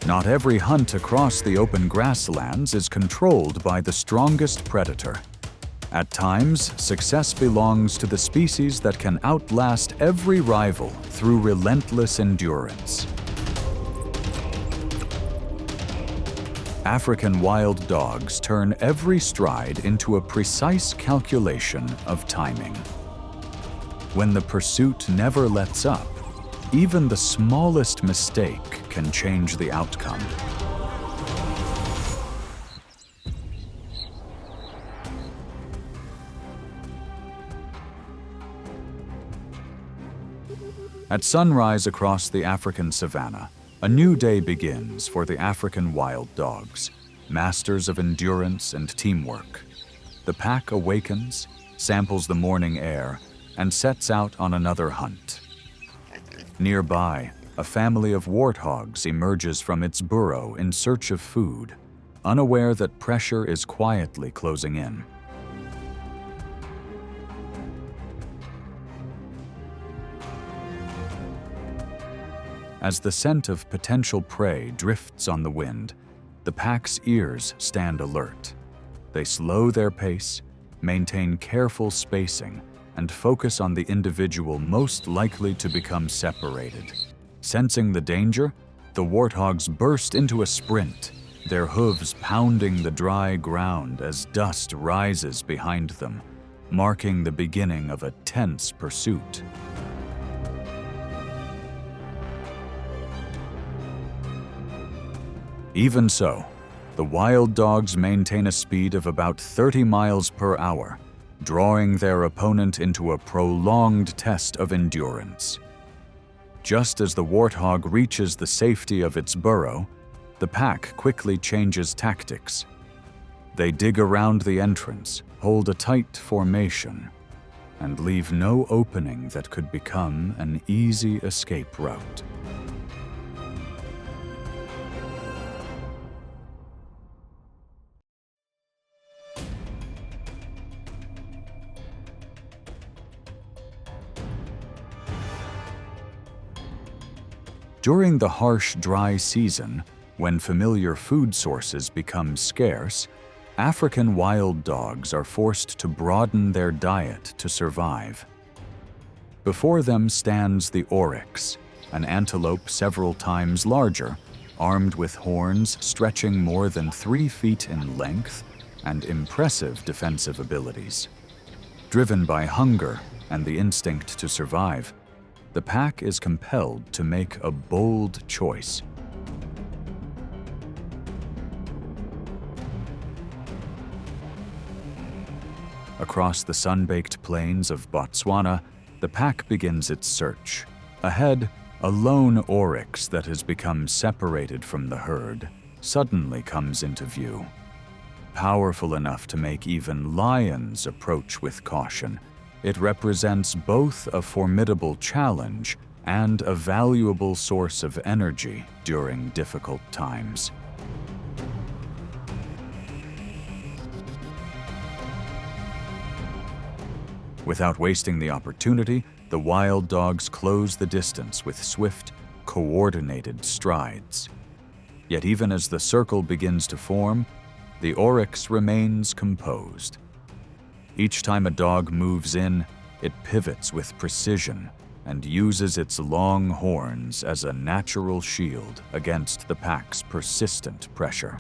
Not every hunt across the open grasslands is controlled by the strongest predator. At times, success belongs to the species that can outlast every rival through relentless endurance. African wild dogs turn every stride into a precise calculation of timing. When the pursuit never lets up, even the smallest mistake can change the outcome. At sunrise across the African savannah, a new day begins for the African wild dogs, masters of endurance and teamwork. The pack awakens, samples the morning air, and sets out on another hunt. Nearby, a family of warthogs emerges from its burrow in search of food, unaware that pressure is quietly closing in. As the scent of potential prey drifts on the wind, the pack's ears stand alert. They slow their pace, maintain careful spacing, and focus on the individual most likely to become separated. Sensing the danger, the warthogs burst into a sprint, their hooves pounding the dry ground as dust rises behind them, marking the beginning of a tense pursuit. Even so, the wild dogs maintain a speed of about 30 miles per hour, drawing their opponent into a prolonged test of endurance. Just as the warthog reaches the safety of its burrow, the pack quickly changes tactics. They dig around the entrance, hold a tight formation, and leave no opening that could become an easy escape route. During the harsh, dry season, when familiar food sources become scarce, African wild dogs are forced to broaden their diet to survive. Before them stands the oryx, an antelope several times larger, armed with horns stretching more than 3 feet in length and impressive defensive abilities. Driven by hunger and the instinct to survive, the pack is compelled to make a bold choice. Across the sun-baked plains of Botswana, the pack begins its search. Ahead, a lone oryx that has become separated from the herd suddenly comes into view. Powerful enough to make even lions approach with caution, it represents both a formidable challenge and a valuable source of energy during difficult times. Without wasting the opportunity, the wild dogs close the distance with swift, coordinated strides. Yet even as the circle begins to form, the oryx remains composed. Each time a dog moves in, it pivots with precision and uses its long horns as a natural shield against the pack's persistent pressure.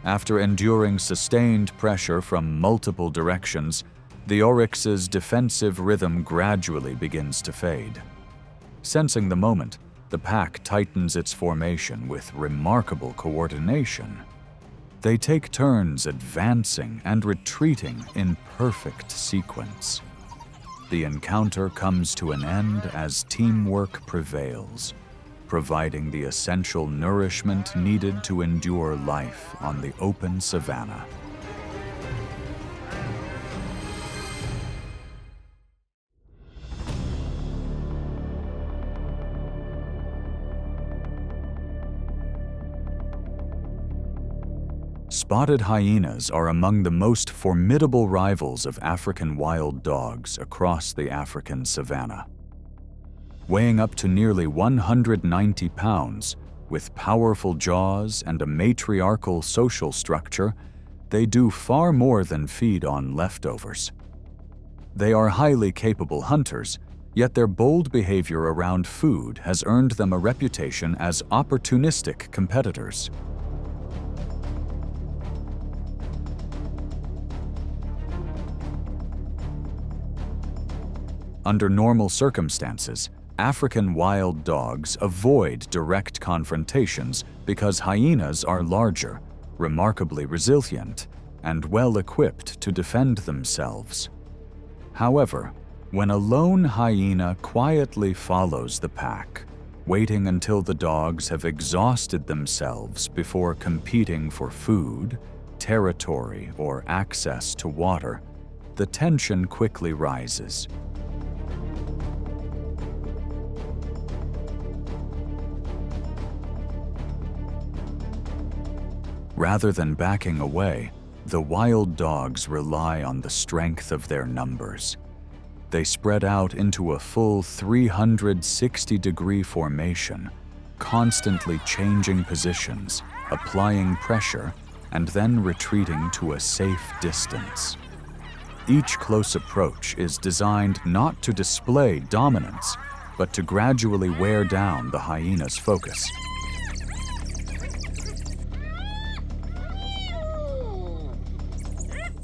After enduring sustained pressure from multiple directions, the oryx's defensive rhythm gradually begins to fade. Sensing the moment, the pack tightens its formation with remarkable coordination. They take turns advancing and retreating in perfect sequence. The encounter comes to an end as teamwork prevails, providing the essential nourishment needed to endure life on the open savannah. Spotted hyenas are among the most formidable rivals of African wild dogs across the African savanna. Weighing up to nearly 190 pounds, with powerful jaws and a matriarchal social structure, they do far more than feed on leftovers. They are highly capable hunters, yet their bold behavior around food has earned them a reputation as opportunistic competitors. Under normal circumstances, African wild dogs avoid direct confrontations because hyenas are larger, remarkably resilient, and well-equipped to defend themselves. However, when a lone hyena quietly follows the pack, waiting until the dogs have exhausted themselves before competing for food, territory, or access to water, the tension quickly rises. Rather than backing away, the wild dogs rely on the strength of their numbers. They spread out into a full 360-degree formation, constantly changing positions, applying pressure, and then retreating to a safe distance. Each close approach is designed not to display dominance, but to gradually wear down the hyena's focus.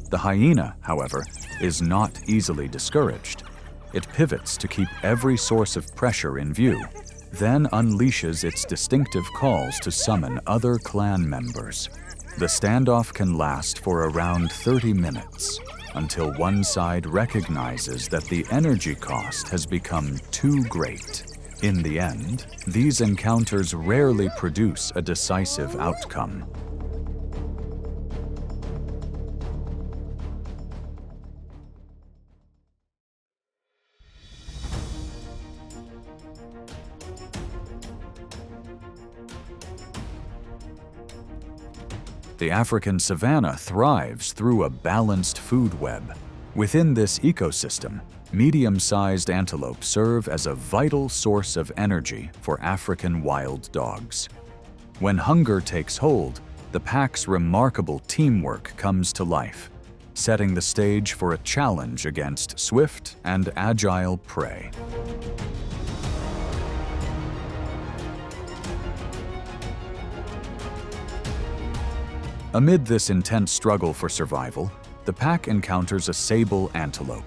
The hyena, however, is not easily discouraged. It pivots to keep every source of pressure in view, then unleashes its distinctive calls to summon other clan members. The standoff can last for around 30 minutes, until one side recognizes that the energy cost has become too great. In the end, these encounters rarely produce a decisive outcome. The African savanna thrives through a balanced food web. Within this ecosystem, medium-sized antelope serve as a vital source of energy for African wild dogs. When hunger takes hold, the pack's remarkable teamwork comes to life, setting the stage for a challenge against swift and agile prey. Amid this intense struggle for survival, the pack encounters a sable antelope.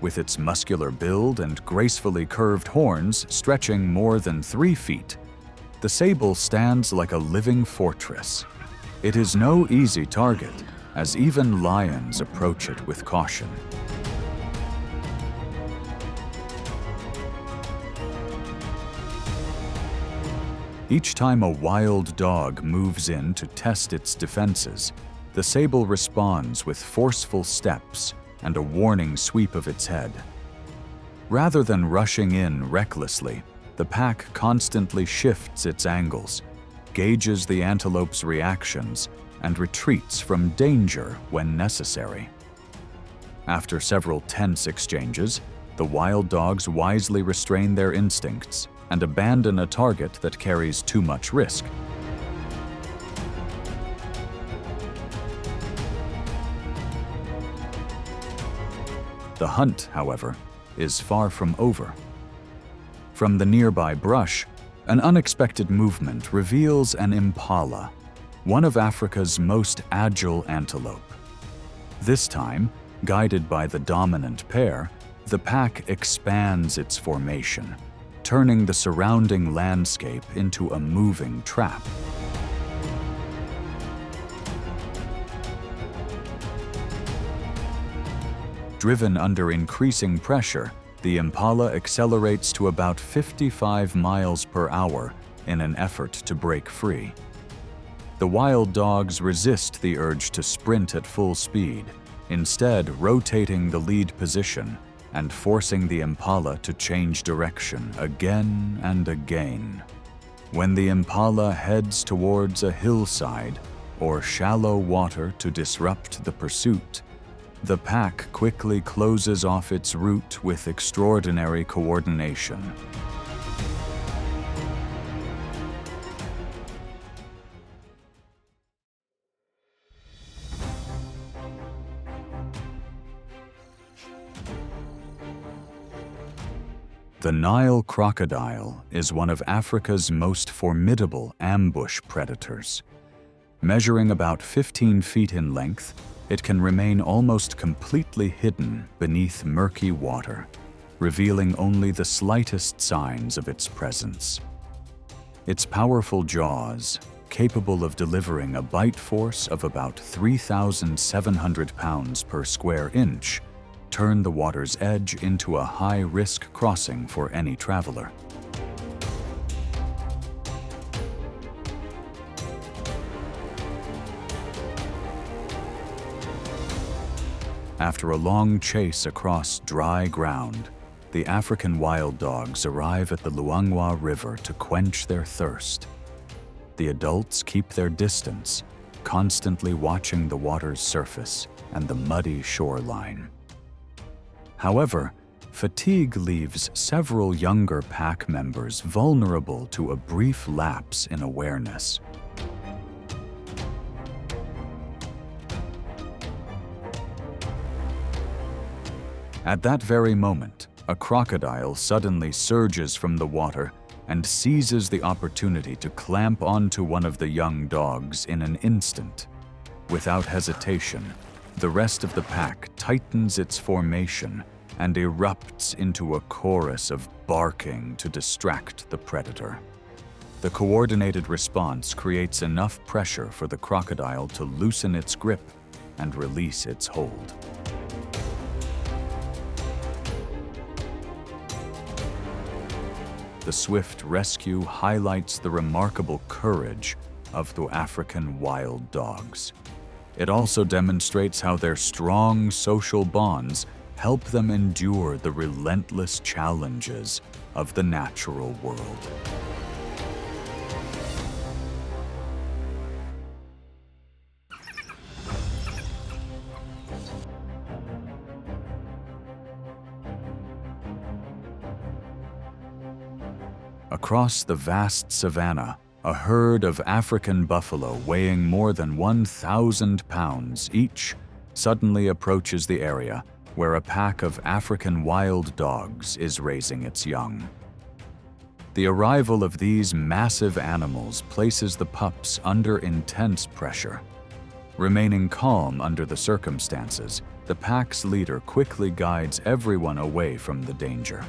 With its muscular build and gracefully curved horns stretching more than 3 feet, the sable stands like a living fortress. It is no easy target, as even lions approach it with caution. Each time a wild dog moves in to test its defenses, the sable responds with forceful steps and a warning sweep of its head. Rather than rushing in recklessly, the pack constantly shifts its angles, gauges the antelope's reactions, and retreats from danger when necessary. After several tense exchanges, the wild dogs wisely restrain their instincts and abandon a target that carries too much risk. The hunt, however, is far from over. From the nearby brush, an unexpected movement reveals an impala, one of Africa's most agile antelope. This time, guided by the dominant pair, the pack expands its formation, turning the surrounding landscape into a moving trap. Driven under increasing pressure, the impala accelerates to about 55 miles per hour in an effort to break free. The wild dogs resist the urge to sprint at full speed, instead rotating the lead position and forcing the impala to change direction again and again. When the impala heads towards a hillside, or shallow water to disrupt the pursuit, the pack quickly closes off its route with extraordinary coordination. The Nile crocodile is one of Africa's most formidable ambush predators. Measuring about 15 feet in length, it can remain almost completely hidden beneath murky water, revealing only the slightest signs of its presence. Its powerful jaws, capable of delivering a bite force of about 3,700 pounds per square inch, turn the water's edge into a high-risk crossing for any traveler. After a long chase across dry ground, the African wild dogs arrive at the Luangwa River to quench their thirst. The adults keep their distance, constantly watching the water's surface and the muddy shoreline. However, fatigue leaves several younger pack members vulnerable to a brief lapse in awareness. At that very moment, a crocodile suddenly surges from the water and seizes the opportunity to clamp onto one of the young dogs in an instant. Without hesitation, the rest of the pack tightens its formation and erupts into a chorus of barking to distract the predator. The coordinated response creates enough pressure for the crocodile to loosen its grip and release its hold. The swift rescue highlights the remarkable courage of the African wild dogs. It also demonstrates how their strong social bonds help them endure the relentless challenges of the natural world. Across the vast savanna, a herd of African buffalo weighing more than 1,000 pounds each suddenly approaches the area where a pack of African wild dogs is raising its young. The arrival of these massive animals places the pups under intense pressure. Remaining calm under the circumstances, the pack's leader quickly guides everyone away from the danger.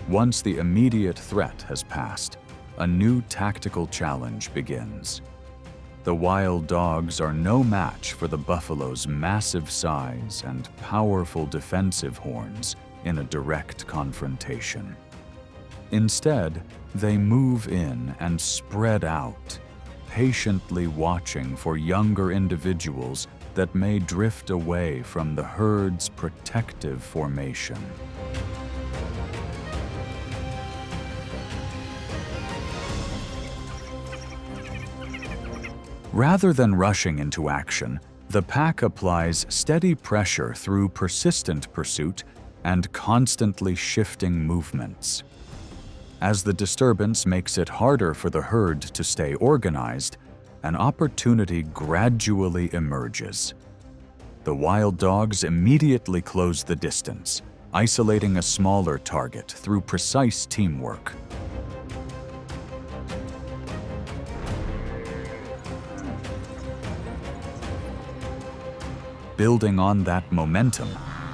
Once the immediate threat has passed, a new tactical challenge begins. The wild dogs are no match for the buffalo's massive size and powerful defensive horns in a direct confrontation. Instead, they move in and spread out, patiently watching for younger individuals that may drift away from the herd's protective formation. Rather than rushing into action, the pack applies steady pressure through persistent pursuit and constantly shifting movements. As the disturbance makes it harder for the herd to stay organized, an opportunity gradually emerges. The wild dogs immediately close the distance, isolating a smaller target through precise teamwork. Building on that momentum,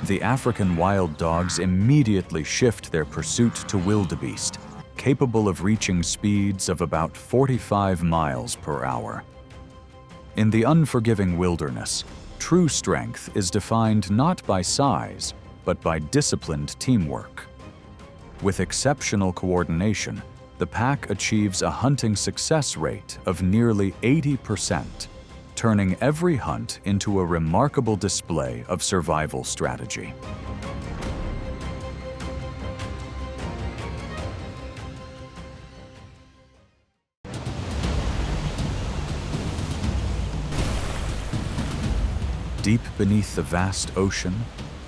the African wild dogs immediately shift their pursuit to wildebeest, capable of reaching speeds of about 45 miles per hour. In the unforgiving wilderness, true strength is defined not by size, but by disciplined teamwork. With exceptional coordination, the pack achieves a hunting success rate of nearly 80%, turning every hunt into a remarkable display of survival strategy. Deep beneath the vast ocean,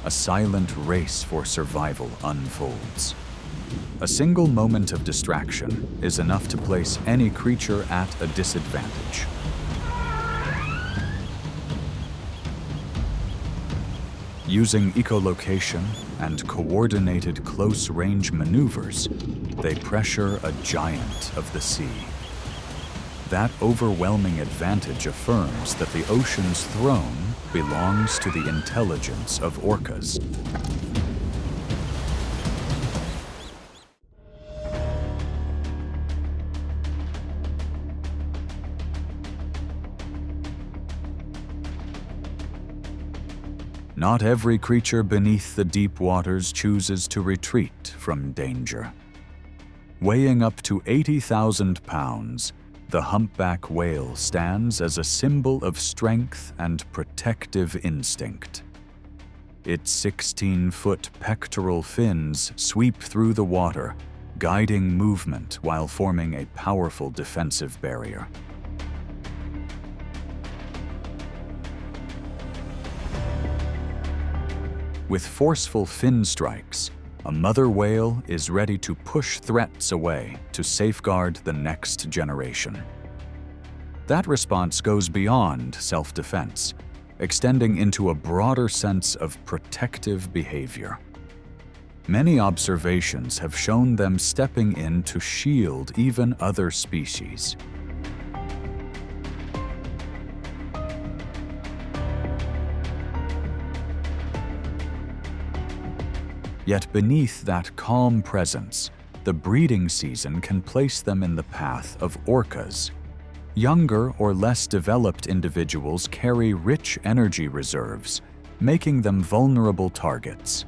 a silent race for survival unfolds. A single moment of distraction is enough to place any creature at a disadvantage. Using echolocation and coordinated close-range maneuvers, they pressure a giant of the sea. That overwhelming advantage affirms that the ocean's throne belongs to the intelligence of orcas. Not every creature beneath the deep waters chooses to retreat from danger. Weighing up to 80,000 pounds, the humpback whale stands as a symbol of strength and protective instinct. Its 16-foot pectoral fins sweep through the water, guiding movement while forming a powerful defensive barrier. With forceful fin strikes, a mother whale is ready to push threats away to safeguard the next generation. That response goes beyond self-defense, extending into a broader sense of protective behavior. Many observations have shown them stepping in to shield even other species. Yet beneath that calm presence, the breeding season can place them in the path of orcas. Younger or less developed individuals carry rich energy reserves, making them vulnerable targets.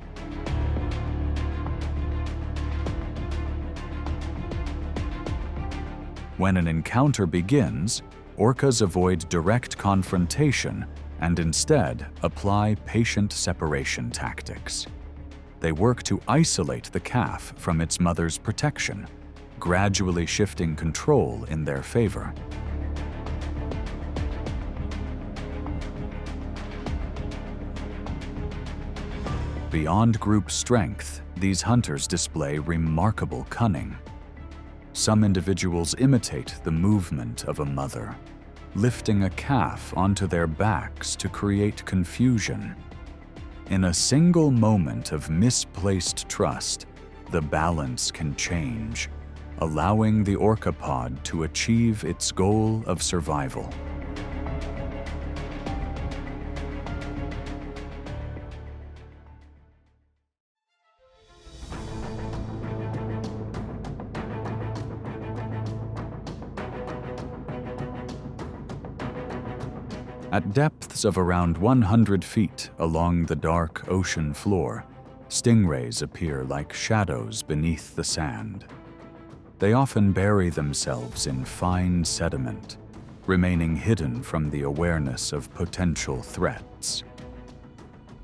When an encounter begins, orcas avoid direct confrontation and instead apply patient separation tactics. They work to isolate the calf from its mother's protection, gradually shifting control in their favor. Beyond group strength, these hunters display remarkable cunning. Some individuals imitate the movement of a mother, lifting a calf onto their backs to create confusion. In a single moment of misplaced trust, the balance can change, allowing the orcapod to achieve its goal of survival. At depths of around 100 feet along the dark ocean floor, stingrays appear like shadows beneath the sand. They often bury themselves in fine sediment, remaining hidden from the awareness of potential threats.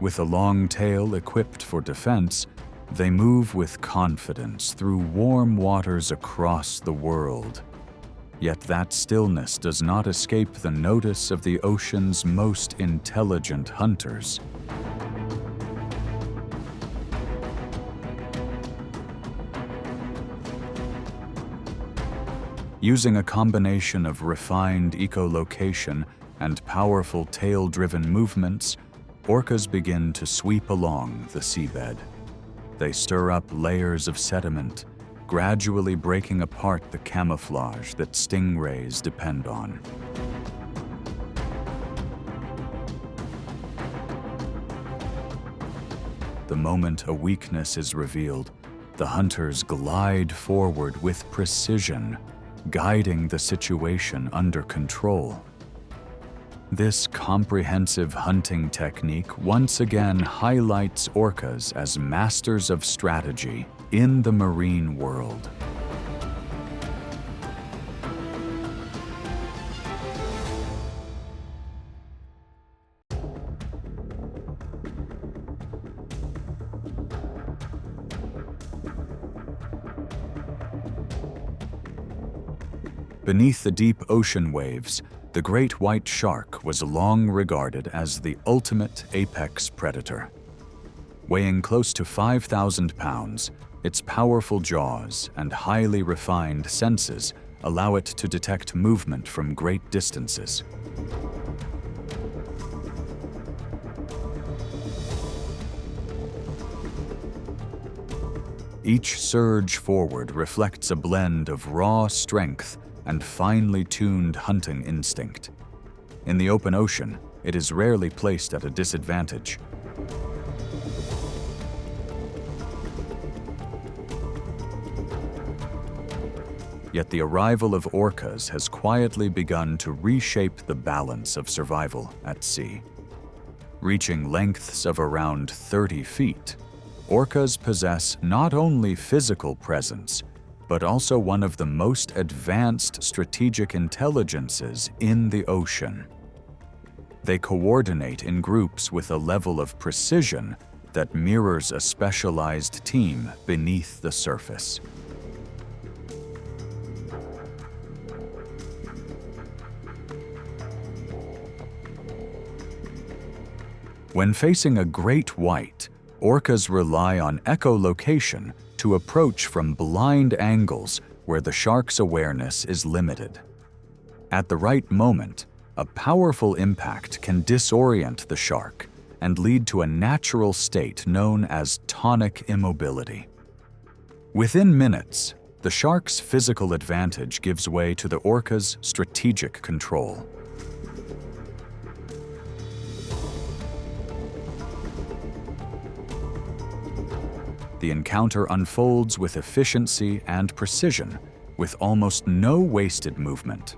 With a long tail equipped for defense, they move with confidence through warm waters across the world. Yet that stillness does not escape the notice of the ocean's most intelligent hunters. Using a combination of refined echolocation and powerful tail-driven movements, orcas begin to sweep along the seabed. They stir up layers of sediment, gradually breaking apart the camouflage that stingrays depend on. The moment a weakness is revealed, the hunters glide forward with precision, guiding the situation under control. This comprehensive hunting technique once again highlights orcas as masters of strategy in the marine world. Beneath the deep ocean waves, The great white shark was long regarded as the ultimate apex predator. Weighing close to 5,000 pounds, its powerful jaws and highly refined senses allow it to detect movement from great distances. Each surge forward reflects a blend of raw strength and finely tuned hunting instinct. In the open ocean, it is rarely placed at a disadvantage. Yet the arrival of orcas has quietly begun to reshape the balance of survival at sea. Reaching lengths of around 30 feet, orcas possess not only physical presence, but also one of the most advanced strategic intelligences in the ocean. They coordinate in groups with a level of precision that mirrors a specialized team beneath the surface. When facing a great white, orcas rely on echolocation to approach from blind angles where the shark's awareness is limited. At the right moment, a powerful impact can disorient the shark and lead to a natural state known as tonic immobility. Within minutes, the shark's physical advantage gives way to the orca's strategic control. The encounter unfolds with efficiency and precision, with almost no wasted movement.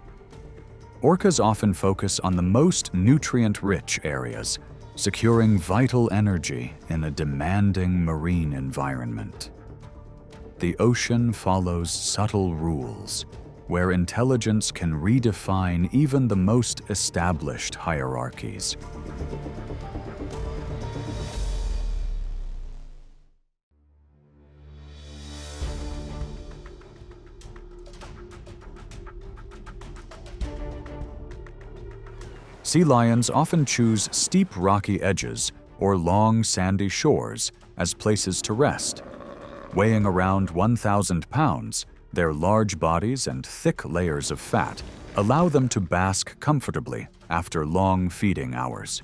Orcas often focus on the most nutrient-rich areas, securing vital energy in a demanding marine environment. The ocean follows subtle rules, where intelligence can redefine even the most established hierarchies. Sea lions often choose steep rocky edges or long sandy shores as places to rest. Weighing around 1,000 pounds, their large bodies and thick layers of fat allow them to bask comfortably after long feeding hours.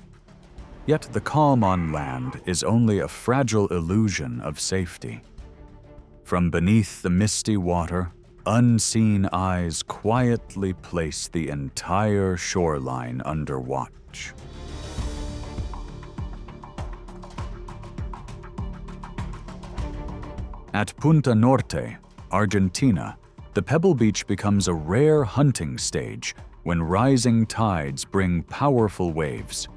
Yet the calm on land is only a fragile illusion of safety. From beneath the misty water, unseen eyes quietly place the entire shoreline under watch. At Punta Norte, Argentina, the pebble beach becomes a rare hunting stage when rising tides bring powerful waves.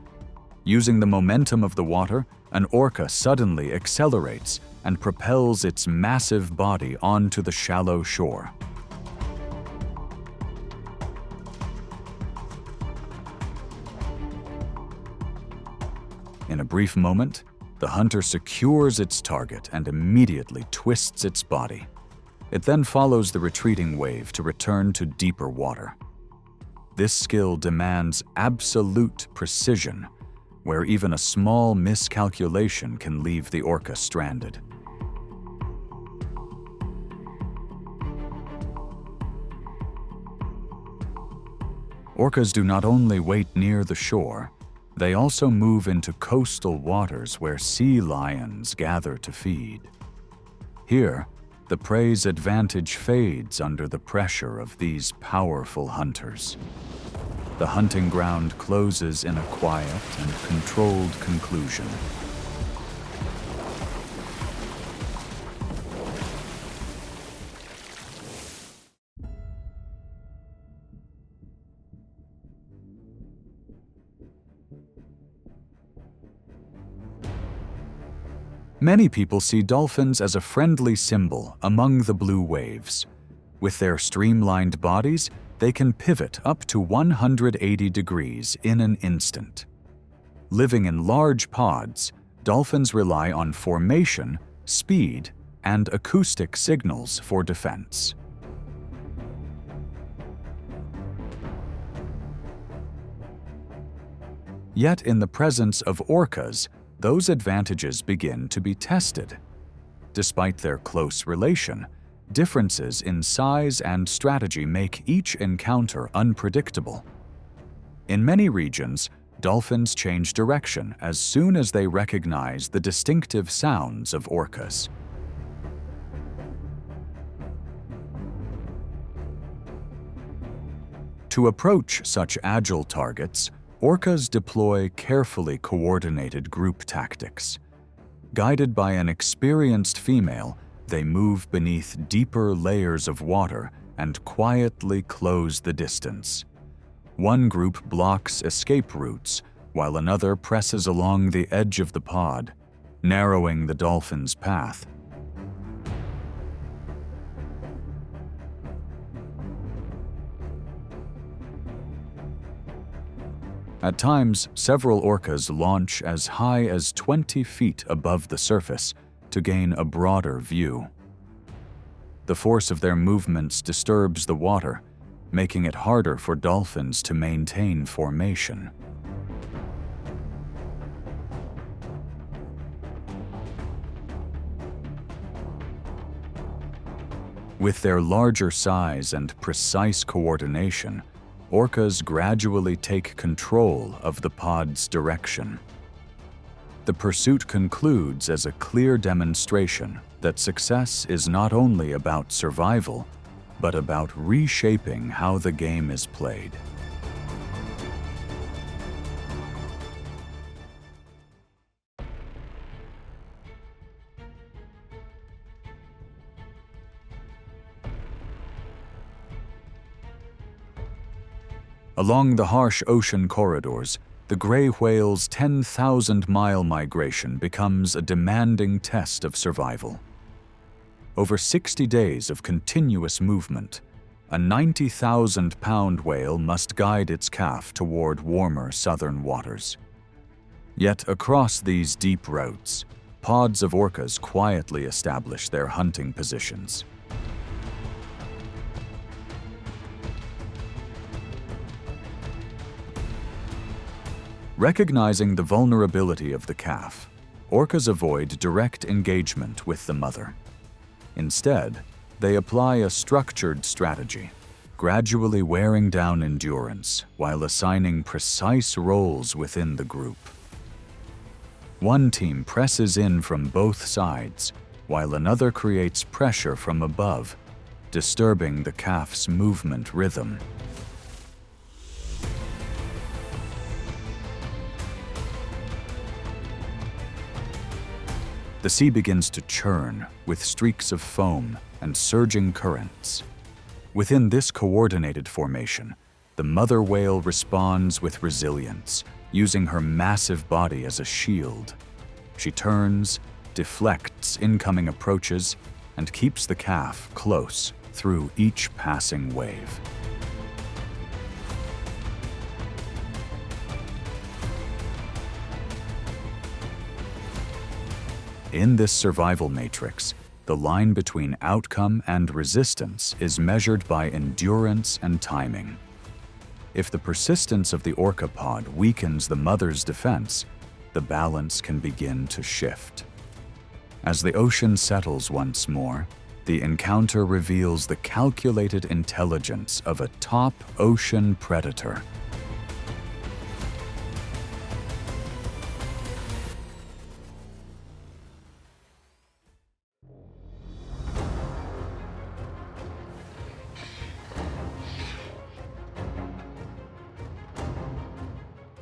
Using the momentum of the water, an orca suddenly accelerates and propels its massive body onto the shallow shore. In a brief moment, the hunter secures its target and immediately twists its body. It then follows the retreating wave to return to deeper water. This skill demands absolute precision, where even a small miscalculation can leave the orca stranded. Orcas do not only wait near the shore, they also move into coastal waters where sea lions gather to feed. Here, the prey's advantage fades under the pressure of these powerful hunters. The hunting ground closes in a quiet and controlled conclusion. Many people see dolphins as a friendly symbol among the blue waves. With their streamlined bodies, they can pivot up to 180 degrees in an instant. Living in large pods, dolphins rely on formation, speed, and acoustic signals for defense. Yet in the presence of orcas, those advantages begin to be tested. Despite their close relation, differences in size and strategy make each encounter unpredictable. In many regions, dolphins change direction as soon as they recognize the distinctive sounds of orcas. To approach such agile targets, orcas deploy carefully coordinated group tactics. Guided by an experienced female, they move beneath deeper layers of water and quietly close the distance. One group blocks escape routes, while another presses along the edge of the pod, narrowing the dolphin's path. At times, several orcas launch as high as 20 feet above the surface to gain a broader view. The force of their movements disturbs the water, making it harder for dolphins to maintain formation. With their larger size and precise coordination, orcas gradually take control of the pod's direction. The pursuit concludes as a clear demonstration that success is not only about survival, but about reshaping how the game is played. Along the harsh ocean corridors, the gray whale's 10,000-mile migration becomes a demanding test of survival. Over 60 days of continuous movement, a 90,000-pound whale must guide its calf toward warmer southern waters. Yet across these deep routes, pods of orcas quietly establish their hunting positions. Recognizing the vulnerability of the calf, orcas avoid direct engagement with the mother. Instead, they apply a structured strategy, gradually wearing down endurance while assigning precise roles within the group. One team presses in from both sides, while another creates pressure from above, disturbing the calf's movement rhythm. The sea begins to churn with streaks of foam and surging currents. Within this coordinated formation, the mother whale responds with resilience, using her massive body as a shield. She turns, deflects incoming approaches, and keeps the calf close through each passing wave. In this survival matrix, the line between outcome and resistance is measured by endurance and timing. If the persistence of the orca pod weakens the mother's defense, the balance can begin to shift. As the ocean settles once more, the encounter reveals the calculated intelligence of a top ocean predator.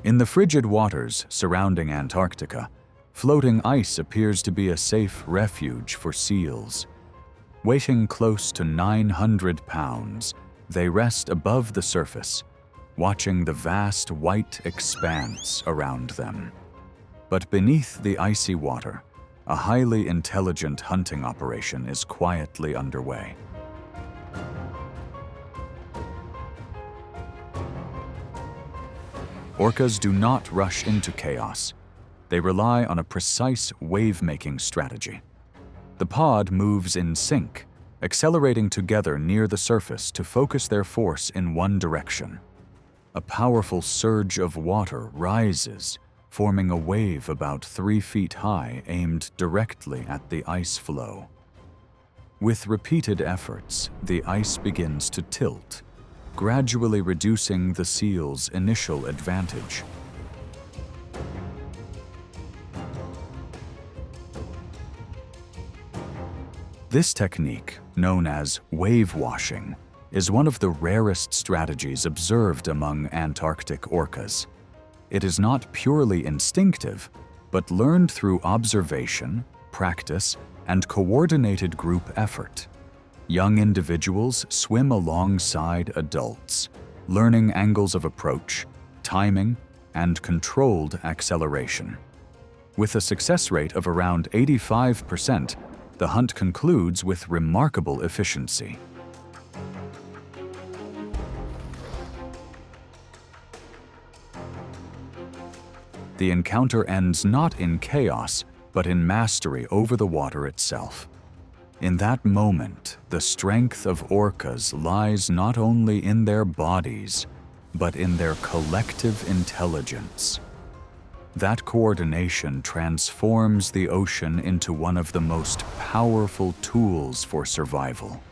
In the frigid waters surrounding Antarctica, floating ice appears to be a safe refuge for seals. Weighing close to 900 pounds, they rest above the surface, watching the vast white expanse around them. But beneath the icy water, a highly intelligent hunting operation is quietly underway. Orcas do not rush into chaos. They rely on a precise wave-making strategy. The pod moves in sync, accelerating together near the surface to focus their force in one direction. A powerful surge of water rises, forming a wave about 3 feet high aimed directly at the ice floe. With repeated efforts, the ice begins to tilt, gradually reducing the seal's initial advantage. This technique, known as wave washing, is one of the rarest strategies observed among Antarctic orcas. It is not purely instinctive, but learned through observation, practice, and coordinated group effort. Young individuals swim alongside adults, learning angles of approach, timing, and controlled acceleration. With a success rate of around 85%, the hunt concludes with remarkable efficiency. The encounter ends not in chaos, but in mastery over the water itself. In that moment, the strength of orcas lies not only in their bodies, but in their collective intelligence. That coordination transforms the ocean into one of the most powerful tools for survival.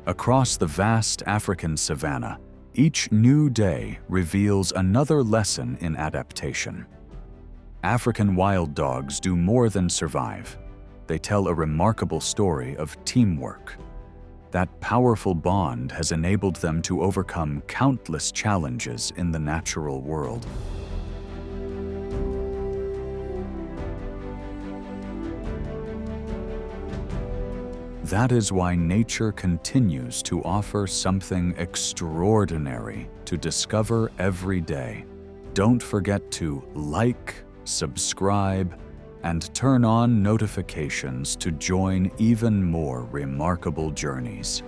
Across the vast African savanna, each new day reveals another lesson in adaptation. African wild dogs do more than survive. They tell a remarkable story of teamwork. That powerful bond has enabled them to overcome countless challenges in the natural world. That is why nature continues to offer something extraordinary to discover every day. Don't forget to like, subscribe, and turn on notifications to join even more remarkable journeys.